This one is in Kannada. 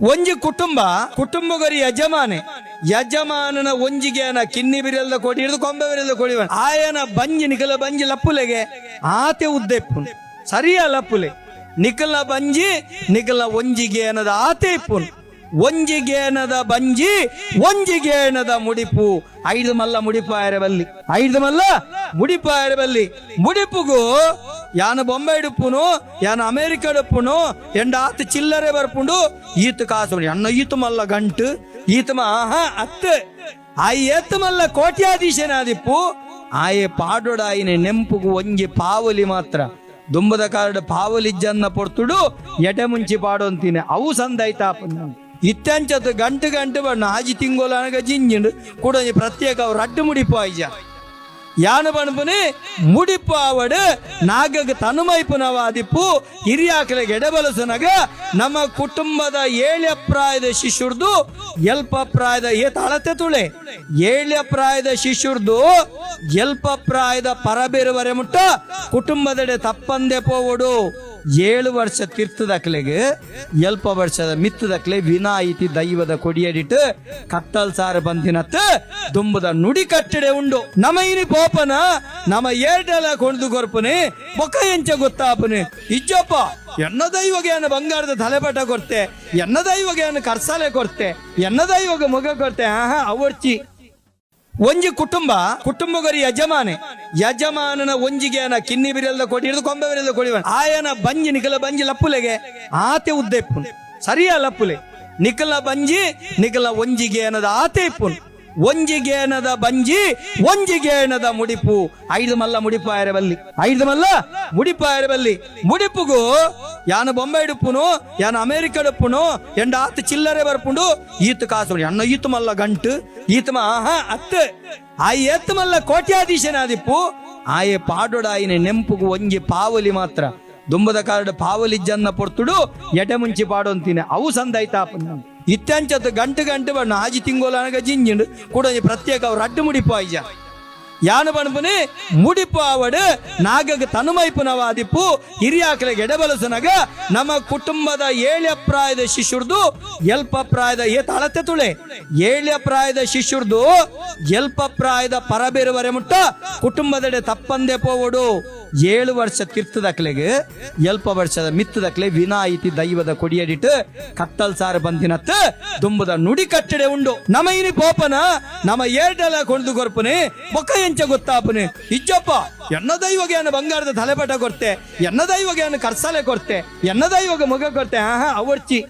ಒಂಜಿ ಕುಟುಂಬಗರಿ ಯಜಮಾನನ ಒಂಜಿಗೆನ ಕಿನ್ನಿ ಬಿರಲ್ದ ಕೊಡಿ ಹಿಡಿದು ಕೊಂಬೆ ಬಿರಲ್ದ ಕೊಡಿ ಆಯನ ಬಂಜಿ ನಿಕಲ ಬಂಜಿ ಲಪ್ಪುಲೆಗೆ ಆತೆ ಉದ್ದೆಪ್ಪು ಸರಿಯ ಲಪ್ಪುಲೆ ನಿಕಲ ಬಂಜಿ ನಿಕಲ ಒಂಜಿಗೆ ಅನ್ನದ ಆತೆ ಇಪ್ಪುನ್ ಒಂಜಿಗೇನದ ಬಂಜಿ ಒಂಜಿಗೇನದ ಮುಡಿಪು ಐದು ಮಲ್ಲ ಮುಡಿಪಾಯರ ಬಲ್ಲಿ ಮುಡಿಪುಗು ಯಾನ ಬೊಂಬೆ ಇಡುಪ್ಪುನು ಯಾನ ಅಮೇರಿಕ ಇಡುಪ್ಪುನು ಎಂಡ ಆತ ಚಿಲ್ಲರೆ ಬರ್ಪುಂಡು ಈತ ಕಾಸು ಅನ್ನ ಈತ ಮಲ್ಲ ಗಂಟು ಈತ ಅತ್ತೆ ಆಯಿ ಎತ್ತ ಮಲ್ಲ ಕೋಟ್ಯಾಧೀಶನಾದಿಪ್ಪು ಆಯೆ ಪಾಡೊಡಾಯಿನ ನೆಂಪುಗು ಒಂಜಿ ಪಾವಲಿ ಮಾತ್ರ ದುಂಬದ ಕಾರ್ಡ್ ಪಾವಲಿ ಜನ್ನ ಪೊರ್ತುಡು ಎಟೆ ಮುಂಚಿ ಪಾಡೊಂತೀನಿ ಅವು ಸಂದಾಯ್ತಾಪ ಇತ್ತಂಚತ್ ಗಂಟು ಬಣ್ಣ ಆಜಿ ತಿಂಗೋಲನಗ ಜಿಂಜಿಂಡು ಕೂಡ ಪ್ರತ್ಯೇಕ ಅವ್ರು ಅಡ್ಡು ಮುಡಿಪು ಆಯ್ಜ ಯಾನ ಬಣ್ಪುನಿ ಮುಡಿಪು ಅವಡು ನಾಗಗ ತನುಮೈಪುನವಾದಿಪ್ಪು ಹಿರಿಯಾಕಲಿಗೆ ಎಡೆಬಲಸನಗ ನಮ್ಮ ಕುಟುಂಬದ 7 ಪ್ರಾಯದ ಶಿಶುರ್ದು ಎಲ್ಪ ಪ್ರಾಯದ ಅಳತೆ ತುಳೆ 7 ಪ್ರಾಯದ ಶಿಶುರ್ದು ಎಲ್ಪ ಪ್ರಾಯದ ಪರಬೇರುವರೆ ಮುಟ್ಟ ಕುಟುಂಬದೆಡೆ ತಪ್ಪಂದೆ ಪೋವಡು 7 ವರ್ಷ ತೀರ್ಥದಕ್ಲೆಗೆ ಎಲ್ಪ ವರ್ಷದ ಮಿತ್ತದಕ್ಲೆ ವಿನಾಯಿತಿ ದೈವದ ಕೊಡಿಯಡಿಟ್ಟು ಕತ್ತಲ್ ಸಾರು ಬಂದಿನತ್ತ ದುಂಬದ ನುಡಿ ಕಟ್ಟಡೆ ಉಂಡು ನಮ್ಮ ಇನಿ ಪೋಪನ ನಮ್ಮ ಏರ್ಟೆಲ ಕೊಂಡ್ದು ಕೊರ್ಪನೆ ಬೊಕ್ಕ ಎಂಚ ಗೊತ್ತಾಪನೆ ಇಜ್ಜಪ್ಪ ಎನ್ನ ದೈವಗೆ ಬಂಗಾರದ ತಲೆಪಟ ಕೊಡ್ತೆ ಎನ್ನ ದೈವಗೆ ಕರ್ಸಾಲೆ ಕೊಡ್ತೆ ಎನ್ನ ದೈವಗೆ ಮೊಗ ಕೊಡ್ತೆ ಅವರ್ಚಿ ಒಂಜಿ ಕುಟುಂಬಗರಿ ಯಜಮಾನನ ಒಂಜಿಗೆನ ಕಿನ್ನಿ ಬಿರಲ್ದ ಕೊಡಿ ಹಿಡಿದು ಕೊಂಬೆ ಬಿರಲ್ದ ಕೊಡಿ ಆಯನ ಬಂಜಿ ನಿಕಲ ಬಂಜಿ ಲಪ್ಪುಲೆಗೆ ಆತೆ ಉದ್ದೆಪ್ಪು ಸರಿಯ ಲಪ್ಪುಲೆ ನಿಕಲ ಬಂಜಿ ನಿಕಲ ಒಂಜಿಗೆ ಅನ್ನದ ಆತೆ ಇಪ್ಪುನ್ ಒಂಜಿಗೇನದ ಬಂಜಿ ಒಂಜಿಗೇನದ ಮುಡಿಪು ಐದು ಮಲ್ಲ ಮುಡಿಪಾಯರ ಬಲ್ಲಿ ಮುಡಿಪುಗು ಯಾನ ಬೊಂಬೆ ಇಡುಪ್ಪುನು ಯಾನ ಅಮೇರಿಕ ಇಡುಪ್ಪುನು ಎಂಡ ಆತ ಚಿಲ್ಲರೆ ಬರ್ಪುಂಡು ಈತ ಕಾಸು ಅನ್ನ ಈತ ಮಲ್ಲ ಗಂಟು ಈತ ಅತ್ತೆ ಆಯಿ ಎತ್ತ ಮಲ್ಲ ಕೋಟ್ಯಾಧೀಶನಾದಿಪ್ಪು ಆಯೆ ಪಾಡೊಡಾಯಿನ ನೆಂಪುಗು ಒಂಜಿ ಪಾವಲಿ ಮಾತ್ರ ದುಂಬದ ಕಾರ್ಡ್ ಪಾವಲಿ ಜನ್ನ ಪೊರ್ತುಡು ಎಟೆ ಮುಂಚಿ ಪಾಡೊಂತೀನಿ ಅವು ಸಂದಾಯ್ತಾಪ ಇತ್ತಂಚತ್ ಗಂಟು ಬಣ್ಣ ಆಜಿ ತಿಂಗೋಲನಗ ಜಿಂಜಿಂಡು ಕೂಡ ಪ್ರತ್ಯೇಕ ಅವ್ರು ಅಡ್ಡು ಮುಡಿಪು ಆಯ್ಜ ಯಾನ ಬಣ್ಪುನಿ ಮುಡಿಪು ಅವಡು ನಾಗಗ ತನುಮೈಪುನವಾದಿಪ್ಪು ಹಿರಿಯಾಕಲಿಗೆ ಎಡೆಬಲಸನಗ ನಮ್ಮ ಕುಟುಂಬದ 7 ಪ್ರಾಯದ ಶಿಶುರ್ದು ಎಲ್ಪ ಪ್ರಾಯದ ಅಳತೆ ತುಳೆ 7 ಪ್ರಾಯದ ಶಿಶುರ್ದು ಎಲ್ಪ ಪ್ರಾಯದ ಪರಬೇರುವರೆ ಮುಟ್ಟ ಕುಟುಂಬದೆಡೆ ತಪ್ಪಂದೆ ಪೋವಡು 7 ವರ್ಷ ತೀರ್ಥದಕ್ಲೆಗೆ ಎಲ್ಪ ವರ್ಷದ ಮಿತ್ತದಕ್ಲೆ ವಿನಾಯಿತಿ ದೈವದ ಕೊಡಿಯಡಿಟ್ಟು ಕತ್ತಲ್ ಸಾರು ಬಂದಿನತ್ತ ದುಂಬದ ನುಡಿ ಕಟ್ಟಡೆ ಉಂಡು ನಮ್ಮ ಇನಿ ಪೋಪನ ನಮ್ಮ ಏರ್ಟೆಲ ಕೊಂಡ್ದು ಕೊರ್ಪನೆ ಬೊಕ್ಕ ಎಂಚ ಗೊತ್ತಾಪನೆ ಇಜ್ಜಪ್ಪ ಎನ್ನ ದೈವಗೆ ಬಂಗಾರದ ತಲೆಪಟ ಕೊಡ್ತೆ ಎನ್ನ ದೈವಗೆ ಕರ್ಸಾಲೆ ಕೊಡ್ತೆ ಎನ್ನ ದೈವಗೆ ಮೊಗ ಕೊಡ್ತೆ ಅವರ್ಚಿ